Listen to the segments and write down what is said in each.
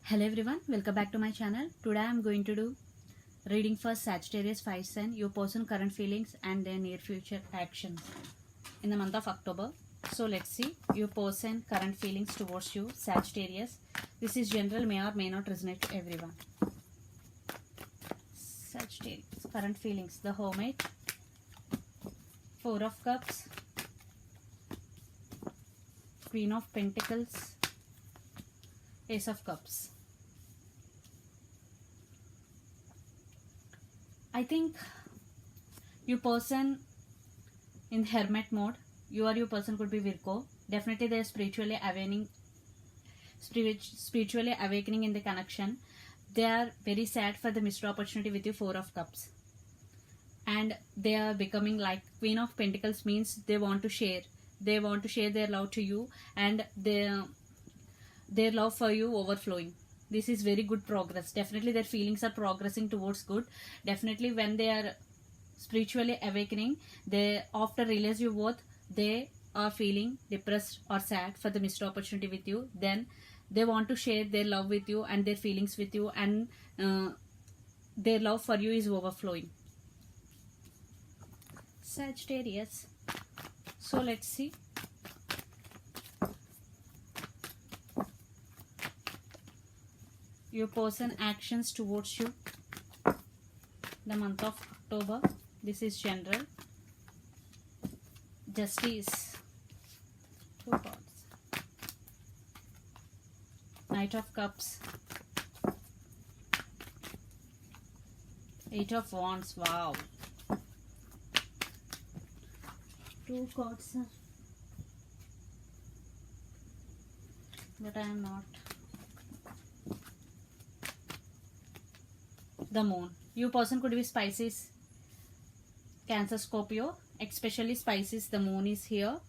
Hello everyone, welcome back to my channel. Today I am going to do reading for Sagittarius fire sign, your person current feelings and their near future actions in the month of October. So let's see your person current feelings towards you, Sagittarius. This is general, may or may not resonate to everyone. Sagittarius current feelings, the Hermit, Four of Cups, Queen of Pentacles, Ace of Cups. I think your person in hermit mode, your person could be Virgo. Definitely they are spiritually awakening in the connection. They are very sad for the missed opportunity with you, Four of Cups. And they are becoming like Queen of Pentacles, means they want to share. They want to share their love to you, and their love for you overflowing. This is very good progress. Definitely their feelings are progressing towards good. Definitely when they are spiritually awakening, they after realize your worth, they are feeling depressed or sad for the missed opportunity with you. Then they want to share their love with you and their feelings with you, and their love for you is overflowing. Sagittarius. So let's see. Your person actions towards you the month of October. This is general. Justice, two cards. Knight of Cups, Eight of Wands. Wow, two cards, but I am not. The Moon. Your person could be Pisces, Cancer, Scorpio. Especially Pisces, the Moon is here.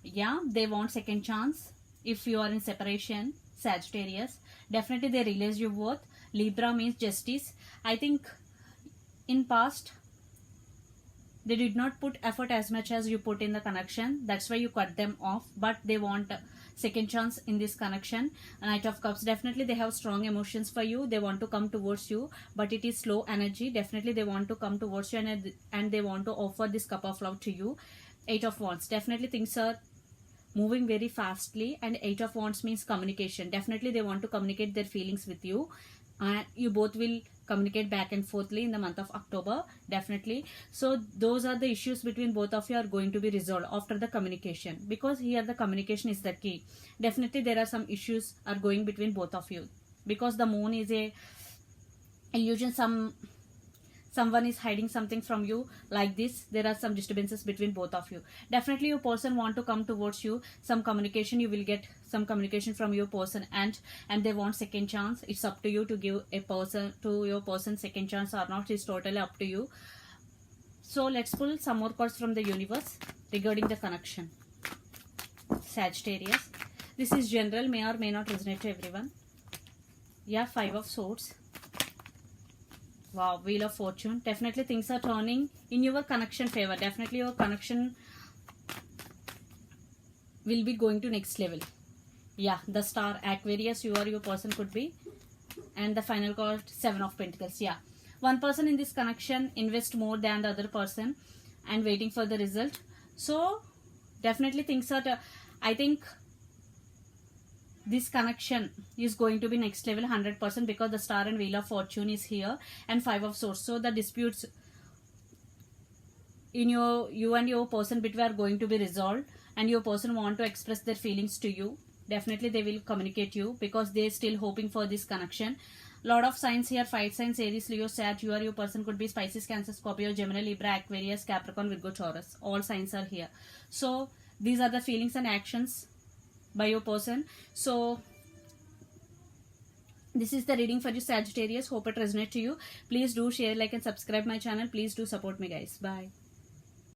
Yeah, they want second chance. If you are in separation, Sagittarius, definitely they realize your worth. Libra means justice. I think in past they did not put effort as much as you put in the connection. That's why you cut them off. But they want second chance in this connection. Knight of Cups, definitely they have strong emotions for you. They want to come towards you, but it is slow energy. Definitely they want to come towards you, and they want to offer this cup of love to you. Eight of Wands, definitely things are moving very fastly, and Eight of Wands means communication. Definitely they want to communicate their feelings with you, and you both will communicate back and forthly in the month of October. Definitely, so those are the issues between both of you are going to be resolved after the communication, because here the communication is the key. Definitely there are some issues are going between both of you, because the Moon is a illusion. Someone is hiding something from you, like this. There are some disturbances between both of you. Definitely your person want to come towards you. Some communication, you will get some communication from your person, and they want second chance. It's up to you to give your person second chance or not. It's totally up to you. So let's pull some more cards from the universe regarding the connection. Sagittarius, this is general, may or may not resonate to everyone. Yeah, Five of Swords. Wow, Wheel of Fortune. Definitely things are turning in your connection favor. Definitely your connection will be going to next level. Yeah, the Star, Aquarius, your person could be. And the final card, Seven of Pentacles. Yeah, one person in this connection invest more than the other person and waiting for the result. So definitely things are, I think this connection is going to be next level 100%, because the Star and Wheel of Fortune is here, and Five of Swords. So the disputes in you and your person between are going to be resolved, and your person want to express their feelings to you. Definitely they will communicate you, because they still hoping for this connection. Lot of signs here, 5 signs: Aries, Leo, Sag. Your person could be Pisces, Cancer, Scorpio, Gemini, Libra, Aquarius, Capricorn, Virgo, Taurus. All signs are here. So these are the feelings and actions by your person. So this is the reading for you, Sagittarius. Hope it resonates to you. Please do share, like, and subscribe my channel. Please do support me, guys. Bye.